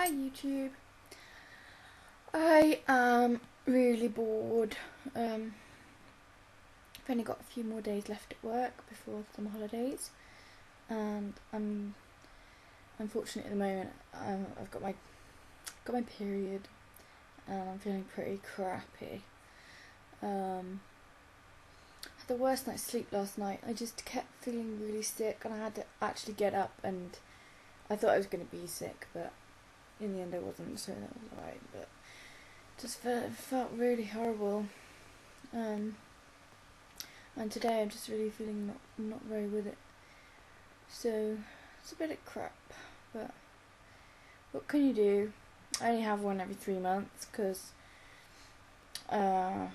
Hi YouTube. I am really bored. I've only got a few more days left at work before summer holidays, and I'm unfortunately at the moment I've got my period, and I'm feeling pretty crappy. I had the worst night's sleep last night. I just kept feeling really sick, and I had to actually get up, and I thought I was going to be sick, but in the end I wasn't, so that was alright, but just felt really horrible. And today I'm just really feeling not very with it. So it's a bit of crap, but what can you do? I only have one every 3 months because I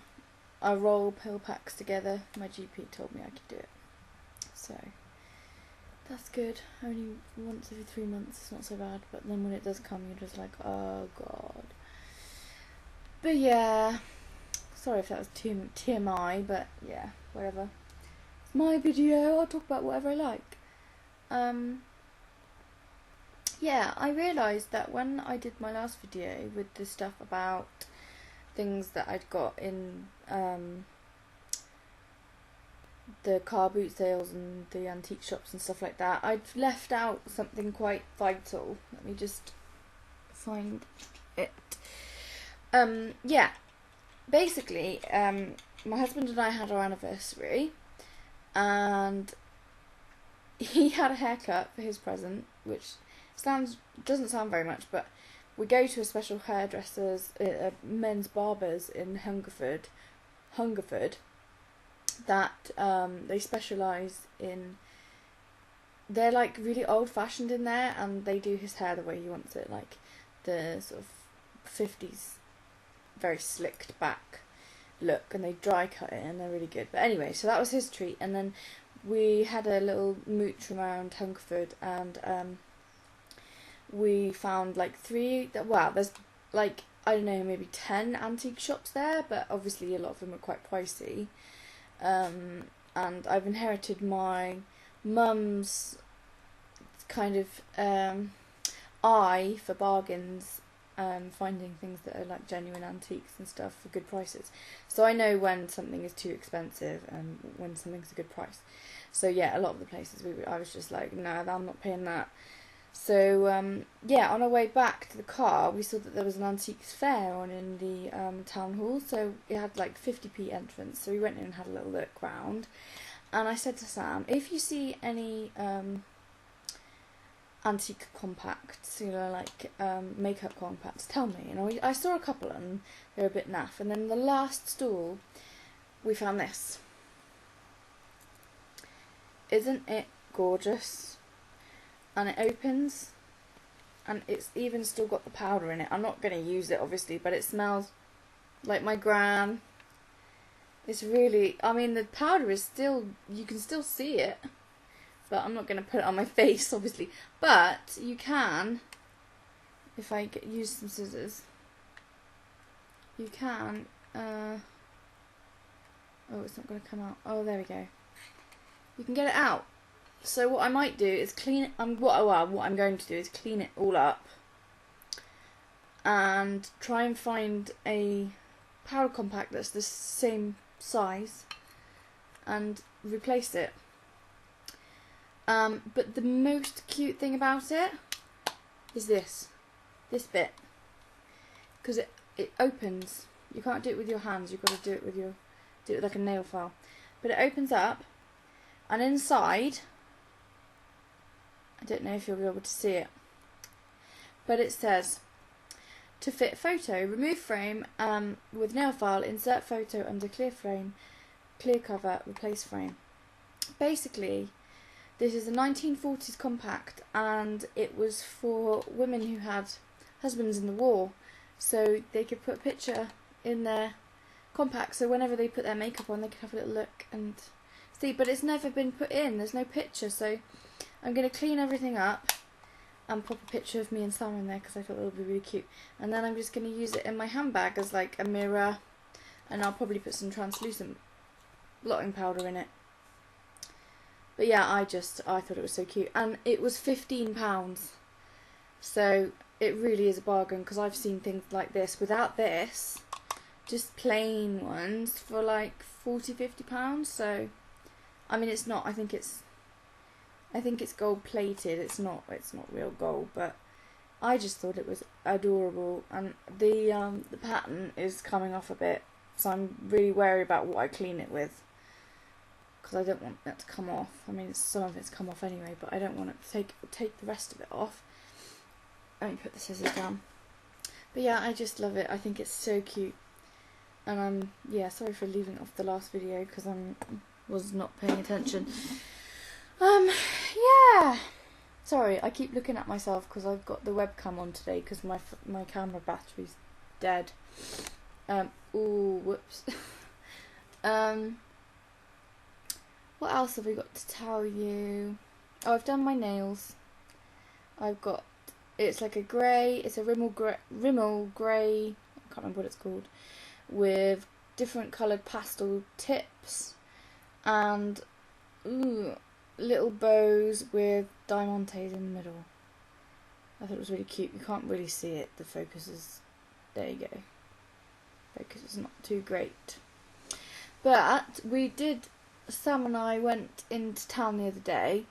roll pill packs together. My GP told me I could do it, so that's good. Only once every 3 months, it's not so bad, but then when it does come, you're just like, oh god. But yeah, sorry if that was too TMI, but yeah, whatever. It's my video, I'll talk about whatever I like. Yeah, I realised that when I did my last video with the stuff about things that I'd got in the car boot sales and the antique shops and stuff like that, I'd left out something quite vital. Let me just find it. Yeah, basically, my husband and I had our anniversary, and he had a haircut for his present, which doesn't sound very much, but we go to a special hairdresser's, men's barbers in Hungerford, that they specialise in, they're like really old fashioned in there, and they do his hair the way he wants it, like the sort of 50s very slicked back look, and they dry cut it and they're really good. But anyway, so that was his treat, and then we had a little mooch around Hungerford, and we found like there's like, I don't know, maybe 10 antique shops there, but obviously a lot of them are quite pricey. And I've inherited my mum's kind of eye for bargains, finding things that are like genuine antiques and stuff for good prices. So I know when something is too expensive and when something's a good price. So yeah, a lot of the places I was just like, no, I'm not paying that. So yeah, on our way back to the car, we saw that there was an antiques fair on in the town hall. So it had like 50p entrance. So we went in and had a little look round. And I said to Sam, if you see any antique compacts, you know, like makeup compacts, tell me. You know, I saw a couple and they were a bit naff. And then the last stall, we found this. Isn't it gorgeous? And it opens, and it's even still got the powder in it. I'm not going to use it, obviously, but it smells like my gran. It's really, I mean, the powder is still, you can still see it, but I'm not going to put it on my face, obviously. But you can, if I use some scissors, you can, oh, it's not going to come out. Oh, there we go. You can get it out. So what I might do is clean it. What I'm going to do is clean it all up and try and find a powder compact that's the same size and replace it. But the most cute thing about it is this bit, because it opens. You can't do it with your hands. You've got to do it with like a nail file. But it opens up, and inside, I don't know if you'll be able to see it, but it says, to fit photo, remove frame with nail file, insert photo under clear frame, clear cover, replace frame. Basically, this is a 1940s compact, and it was for women who had husbands in the war, so they could put a picture in their compact, so whenever they put their makeup on, they could have a little look and see. But it's never been put in, there's no picture, so I'm going to clean everything up and pop a picture of me and Sam in there because I thought it would be really cute. And then I'm just going to use it in my handbag as like a mirror, and I'll probably put some translucent blotting powder in it. But yeah, I thought it was so cute. And it was £15. So it really is a bargain, because I've seen things like this without this, just plain ones, for like £40–50. So I mean, it's not, I think it's gold plated. It's not real gold, but I just thought it was adorable. And the pattern is coming off a bit, so I'm really wary about what I clean it with, because I don't want that to come off. I mean, some of it's come off anyway, but I don't want it to take the rest of it off. Let me put the scissors down. But yeah, I just love it. I think it's so cute. And yeah, sorry for leaving off the last video, because I was not paying attention. Yeah. Sorry, I keep looking at myself because I've got the webcam on today, because my camera battery's dead. Ooh, whoops. What else have we got to tell you? Oh, I've done my nails. It's like a grey, it's a Rimmel grey, I can't remember what it's called, with different coloured pastel tips, and little bows with diamantes in the middle. I thought it was really cute. You can't really see it, the focus is, there you go. Focus is not too great. But Sam and I went into town the other day,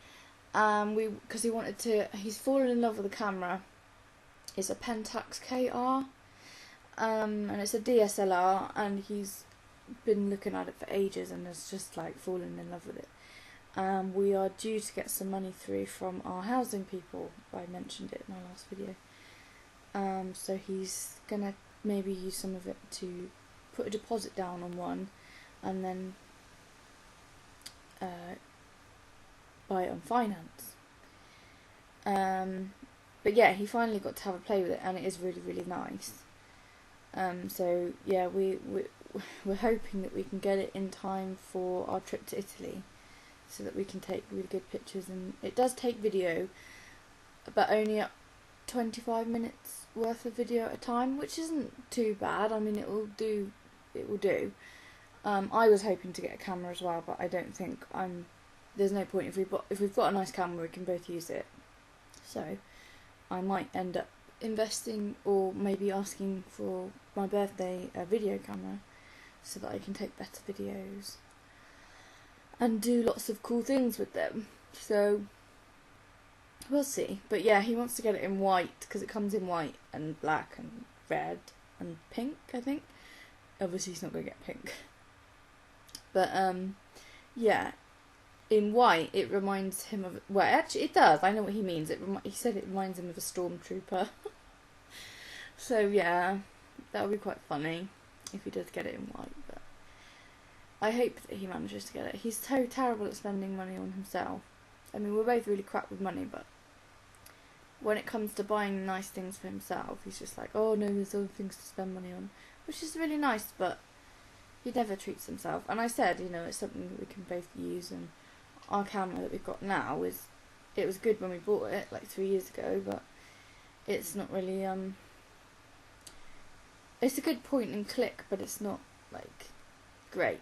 because he's fallen in love with the camera. It's a Pentax KR, and it's a DSLR, and he's been looking at it for ages and has just like fallen in love with it. We are due to get some money through from our housing people. I mentioned it in my last video. So he's gonna maybe use some of it to put a deposit down on one, and then buy it on finance. But yeah, he finally got to have a play with it, and it is really, really nice. So yeah, we're hoping that we can get it in time for our trip to Italy, so that we can take really good pictures. And it does take video, but only up 25 minutes worth of video at a time, which isn't too bad. I mean, it will do. I was hoping to get a camera as well, but I don't think there's no point. If we've got a nice camera, we can both use it. So I might end up investing, or maybe asking for my birthday a video camera, so that I can take better videos and do lots of cool things with them. So we'll see. But yeah, he wants to get it in white, because it comes in white and black and red and pink, I think. Obviously he's not going to get pink. But yeah, in white it reminds him of, well, actually it does, I know what he means. He said it reminds him of a stormtrooper. So yeah, that would be quite funny if he does get it in white. But I hope that he manages to get it. He's so terrible at spending money on himself. I mean, we're both really crap with money, but when it comes to buying nice things for himself, he's just like, oh no, there's other things to spend money on, which is really nice, but he never treats himself. And I said, it's something that we can both use, and our camera that we've got now it was good when we bought it like 3 years ago, but it's not really it's a good point and click, but it's not like great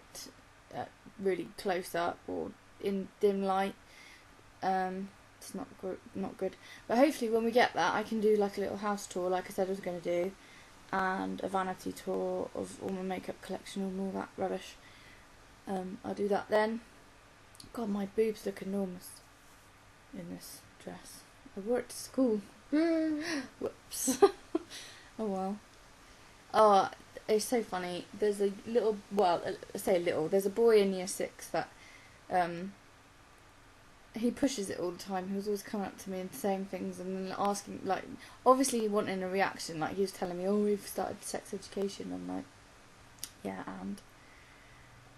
really close up or in dim light. It's not good. But hopefully when we get that, I can do like a little house tour, like I said I was going to do, and a vanity tour of all my makeup collection and all that rubbish. I'll do that then. God, my boobs look enormous in this dress. I wore it to school. Whoops. Oh well. Oh, it's so funny. There's a little, well, I say little, there's a boy in year 6 that he pushes it all the time. He was always coming up to me and saying things and then asking, like, obviously wanting a reaction. Like, he was telling me, oh, we've started sex education. I'm like, yeah,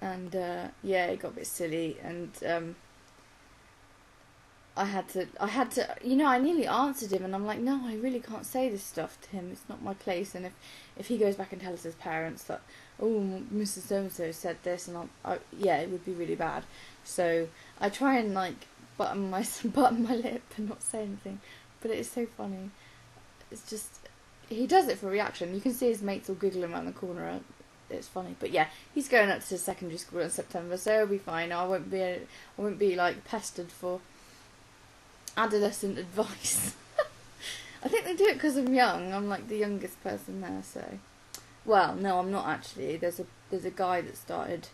and yeah, it got a bit silly, and I had to, I nearly answered him, and I'm like, no, I really can't say this stuff to him. It's not my place. And if he goes back and tells his parents that, oh, Mrs. So-and-so said this, and yeah, it would be really bad. So I try and like button my lip and not say anything, but it is so funny. It's just, he does it for reaction. You can see his mates all giggling around the corner. It's funny, but yeah, he's going up to secondary school in September, so it'll be fine. I won't be like pestered for adolescent advice. I think they do it because I'm young. I'm like the youngest person there, so. Well, no, I'm not actually. There's a guy that started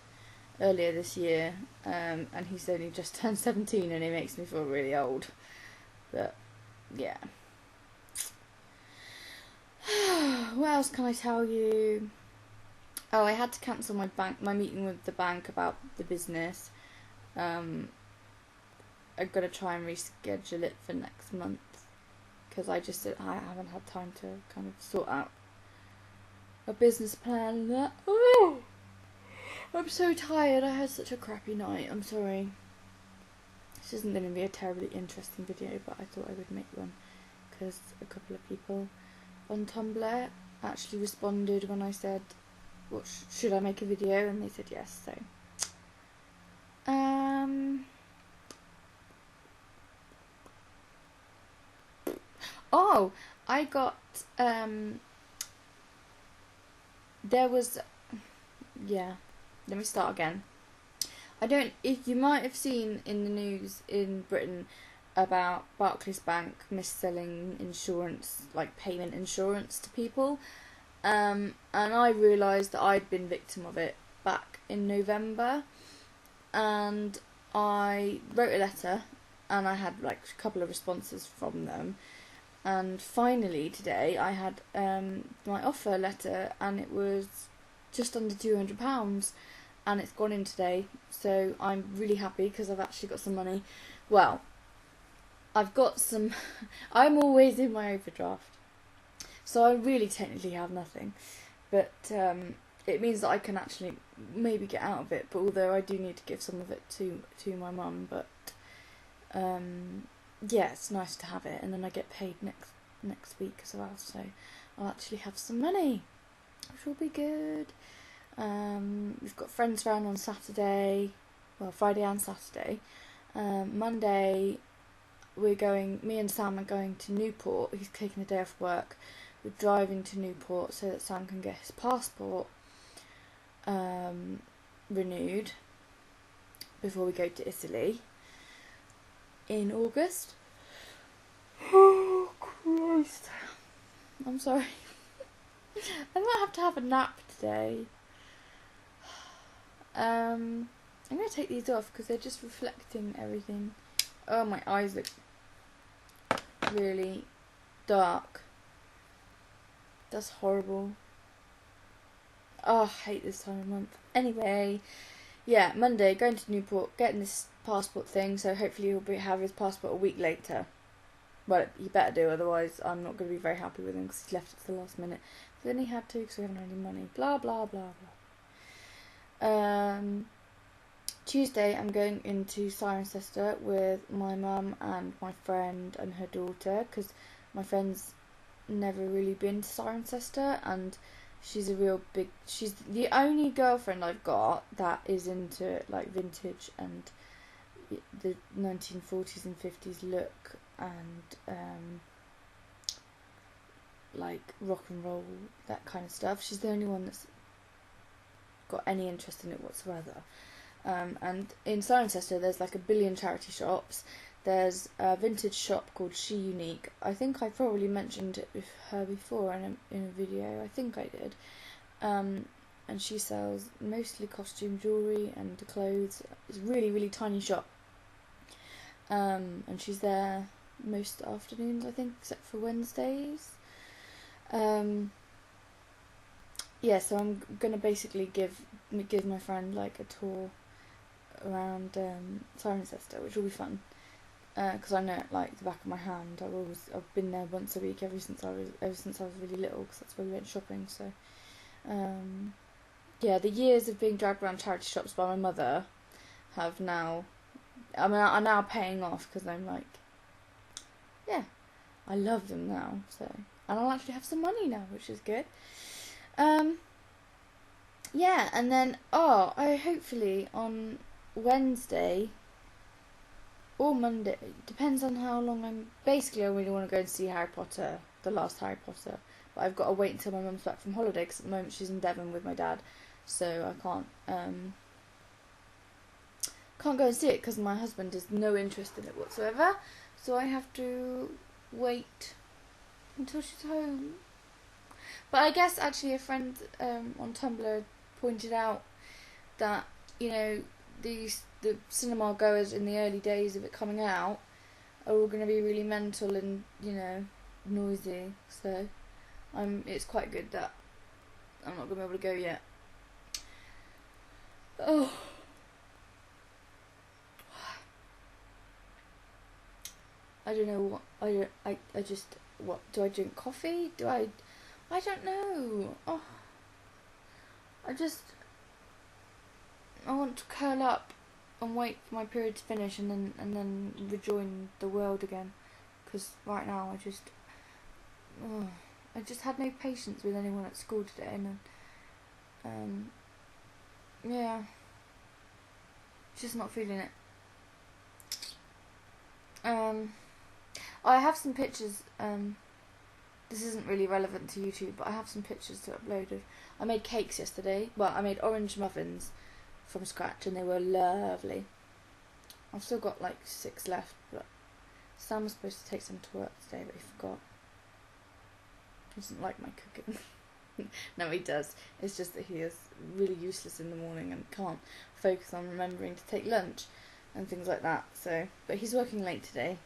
earlier this year, and he's only just turned 17, and he makes me feel really old. But yeah. What else can I tell you? Oh, I had to cancel my meeting with the bank about the business. I'm gonna try and reschedule it for next month because I haven't had time to kind of sort out a business plan and that. Oh, I'm so tired. I had such a crappy night. I'm sorry. This isn't going to be a terribly interesting video, but I thought I would make one because a couple of people on Tumblr actually responded when I said, "What should I make a video?" and they said yes. So, oh, I got there was, yeah. Let me start again. If you might have seen in the news in Britain about Barclays Bank mis-selling insurance, like payment insurance to people, and I realised that I'd been victim of it back in November, and I wrote a letter, and I had like a couple of responses from them, and finally today I had my offer letter, and it was just under £200. And it's gone in today, so I'm really happy because I've actually got some money. Well, I've got some. I'm always in my overdraft, so I really technically have nothing, but it means that I can actually maybe get out of it. But although I do need to give some of it to my mum, but yeah, it's nice to have it, and then I get paid next week as well, so I'll actually have some money, which will be good. We've got friends round on Saturday, well, Friday and Saturday. Monday, me and Sam are going to Newport. He's taking a day off work. We're driving to Newport so that Sam can get his passport renewed before we go to Italy in August. Oh, Christ. I'm sorry. I might have to have a nap today. I'm going to take these off because they're just reflecting everything. Oh, my eyes look really dark. That's horrible. Oh, I hate this time of month. Anyway, yeah, Monday, going to Newport, getting this passport thing, so hopefully he'll have his passport a week later. Well, he better do, otherwise I'm not going to be very happy with him because he left it to the last minute. But then he had to because we haven't had any money. Blah, blah, blah, blah. Tuesday I'm going into Cirencester with my mum and my friend and her daughter, because my friend's never really been to Cirencester, and she's the only girlfriend I've got that is into like vintage and the 1940s and 50s look, and like rock and roll, that kind of stuff. She's the only one that's got any interest in it whatsoever. And in Cirencester there's like a billion charity shops. There's a vintage shop called She Unique. I think I probably mentioned it with her before in a video. I think I did. And she sells mostly costume jewellery and clothes. It's a really, really tiny shop. And she's there most afternoons, I think, except for Wednesdays. Yeah, so I'm gonna basically give my friend like a tour around Cirencester, which will be fun, because I know it like the back of my hand. I've been there once a week ever since I was really little, because that's where we went shopping. So yeah, the years of being dragged around charity shops by my mother are now paying off, because I'm like, yeah, I love them now. So, and I'll actually have some money now, which is good. Yeah, and then I hopefully on Wednesday or Monday, depends on how long I really want to go and see Harry Potter, the last Harry Potter, but I've got to wait until my mum's back from holiday, because at the moment she's in Devon with my dad, so I can't go and see it because my husband has no interest in it whatsoever, so I have to wait until she's home. But I guess actually a friend on Tumblr pointed out that, you know, the cinema goers in the early days of it coming out are all going to be really mental and, you know, noisy. So it's quite good that I'm not going to be able to go yet. Oh. I don't know what I just, what do I drink coffee? I don't know. Oh. I want to curl up and wait for my period to finish and then rejoin the world again, because right now I just had no patience with anyone at school today, and yeah, just not feeling it. I have some pictures. This isn't really relevant to YouTube, but I have some pictures to upload of. I made cakes yesterday. Well, I made orange muffins from scratch, and they were lovely. I've still got like 6 left, but Sam was supposed to take some to work today, but he forgot. He doesn't like my cooking. No, he does. It's just that he is really useless in the morning and can't focus on remembering to take lunch and things like that. So, but he's working late today.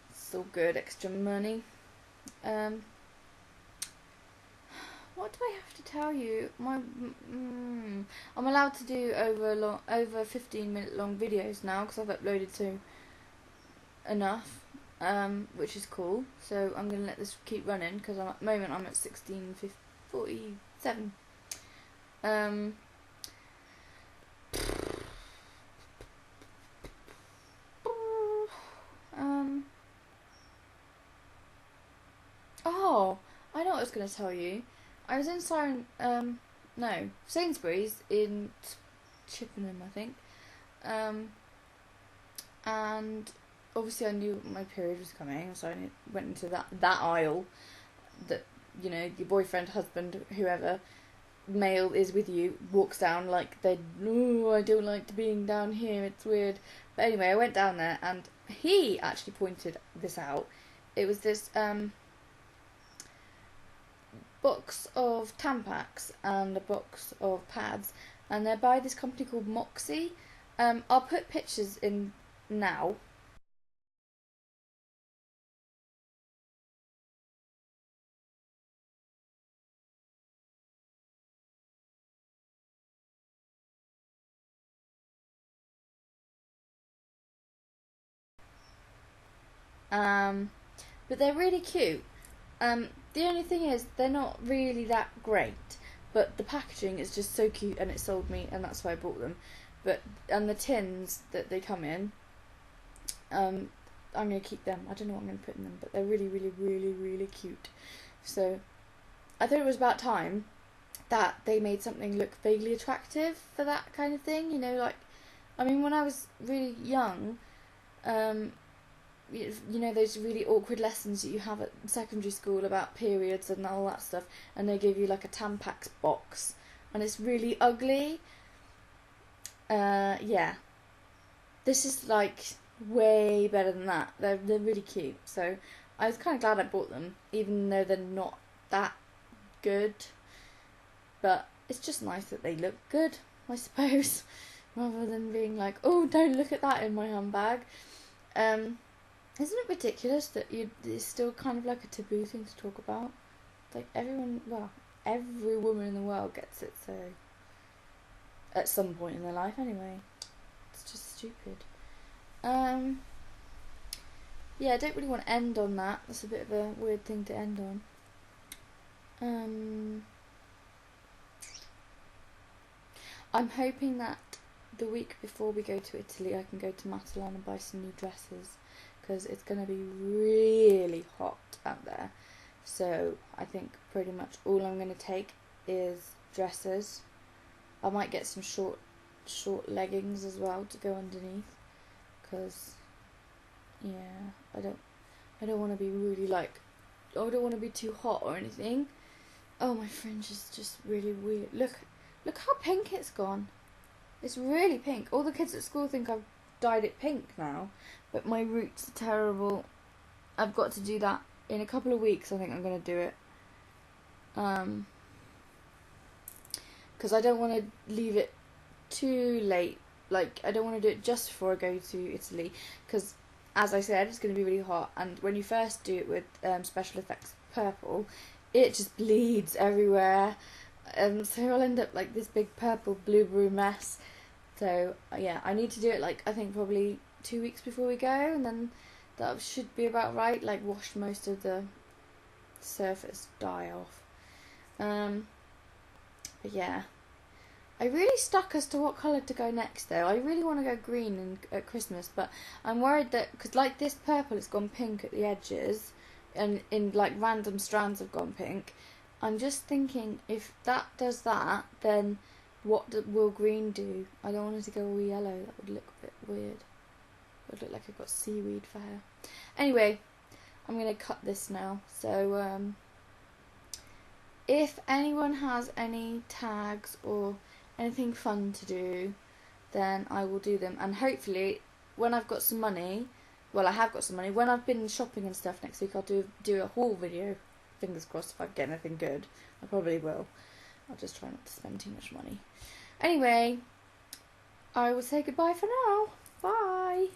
It's all good, extra money. What do I have to tell you? I'm allowed to do over 15-minute long videos now because I've uploaded to enough, which is cool. So I'm gonna let this keep running because at the moment I'm at 16:47. Oh, I know what I was going to tell you. I was in Sainsbury's in Chippenham, I think. And obviously I knew my period was coming, so I went into that aisle that, you know, your boyfriend, husband, whoever male is with you walks down like I don't like being down here, it's weird. But anyway, I went down there and he actually pointed this out. It was this box of Tampax and a box of pads, and they're by this company called Moxie. I'll put pictures in now. But they're really cute. The only thing is they're not really that great, but the packaging is just so cute and it sold me, and that's why I bought them. And the tins that they come in, I'm going to keep them. I don't know what I'm going to put in them, but they're really, really, really, really cute. So I thought it was about time that they made something look vaguely attractive for that kind of thing. You know, like, I mean, when I was really young, you know those really awkward lessons that you have at secondary school about periods and all that stuff, and they give you like a Tampax box and it's really ugly. Yeah, this is like way better than that. They're really cute, so I was kind of glad I bought them, even though they're not that good, but it's just nice that they look good, I suppose, rather than being like, oh, don't look at that in my handbag. Isn't it ridiculous that it's still kind of like a taboo thing to talk about? Like every woman in the world gets it, so at some point in their life anyway. It's just stupid. Yeah, I don't really want to end on that. That's a bit of a weird thing to end on. I'm hoping that the week before we go to Italy I can go to Matalan and buy some new dresses, because it's going to be really hot out there. So I think pretty much all I'm going to take is dresses. I might get some short leggings as well to go underneath, because yeah, I don't want to be really like, I don't want to be too hot or anything. Oh, my fringe is just really weird. Look how pink it's gone. It's really pink. All the kids at school think I've dyed it pink now, but my roots are terrible. I've got to do that in a couple of weeks I think I'm going to do it. Because I don't want to leave it too late. Like, I don't want to do it just before I go to Italy, because as I said, it's going to be really hot, and when you first do it with special effects purple, it just bleeds everywhere, so I'll end up like this big purple blueberry mess. So yeah, I need to do it like, I think probably 2 weeks before we go, and then that should be about right, like wash most of the surface dye off. But yeah, I really stuck as to what colour to go next though. I really want to go green at Christmas, but I'm worried that, because like this purple, it's gone pink at the edges, and in like random strands have gone pink. I'm just thinking, if that does that, then what will green do? I don't want it to go all yellow, that would look a bit weird. It would look like I've got seaweed for hair. Anyway, I'm going to cut this now, so if anyone has any tags or anything fun to do, then I will do them, and hopefully when I've got some money, well I have got some money, when I've been shopping and stuff next week, I'll do a haul video. Fingers crossed if I get anything good. I probably will. I'll just try not to spend too much money. Anyway, I will say goodbye for now. Bye.